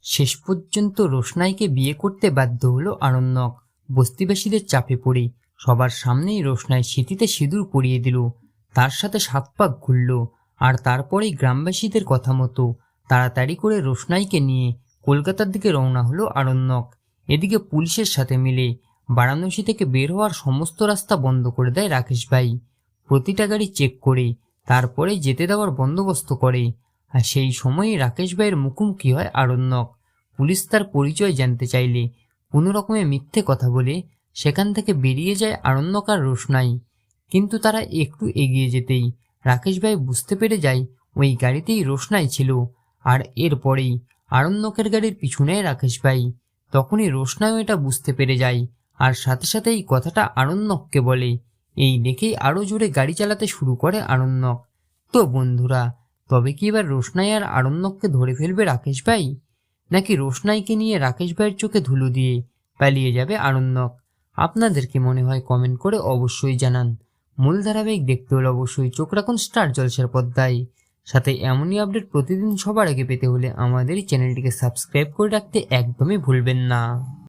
শেষ পর্যন্ত রোশনাইকে বিয়ে করতে বাধ্য হলো আরণ্যক। বস্তিবাসীদের চাপে পড়ে সবার সামনেই রোশনাই সিঁথিতে সিঁদুর পরিয়ে দিল, তার সাথে 7 পাক ঘুরল। আর তারপরেই গ্রামবাসীদের কথা মতো তাড়াতাড়ি করে রোশনাইকে নিয়ে কলকাতার দিকে রওনা হলো আরণ্যক। এদিকে পুলিশের সাথে মিলে বারাণসী থেকে বের হওয়ার সমস্ত রাস্তা বন্ধ করে দেয় রাকেশ ভাই। প্রতিটা গাড়ি চেক করে তারপরে যেতে দেওয়ার বন্দোবস্ত করে। আর সেই সময়ই রাকেশ ভাইয়ের মুখোমুখি হয় আরণ্যক। পুলিশ তার পরিচয় জানতে চাইলে কোনো রকমে মিথ্যে কথা বলে সেখান থেকে বেরিয়ে যায় আরণ্যক আর রোশনাই। কিন্তু তারা একটু এগিয়ে যেতেই রাকেশ ভাই বুঝতে পেরে যায় ওই গাড়িতেই রোশনাই ছিল। আর এরপরেই আরণ্যকের গাড়ির পিছু নেয় রাকেশ ভাই। তখনই রোশনাইও এটা বুঝতে পেরে যায় আর সাথে সাথে এই কথাটা আরণ্যককে বলে। এই দেখেই আরো জোরে গাড়ি চালাতে শুরু করে আরণ্যক। তো বন্ধুরা, তবে কি এবার রোশনাই আর আরণ্যককে ধরে ফেলবে রাকেশ ভাই, নাকি রোশনাইকে নিয়ে রাকেশ ভাইয়ের চোখে ধুলো দিয়ে পালিয়ে যাবে আরণ্যক? আপনাদের কি মনে হয় কমেন্ট করে অবশ্যই জানান। মূল ধারাবাহিক দেখতে হলে অবশ্যই চোখ রাখুন স্টার জলসার পর্দায়। সাথে এমনই আপডেট প্রতিদিন সবার আগে পেতে হলে আমাদের এই চ্যানেলটিকে সাবস্ক্রাইব করে রাখতে একদমই ভুলবেন না।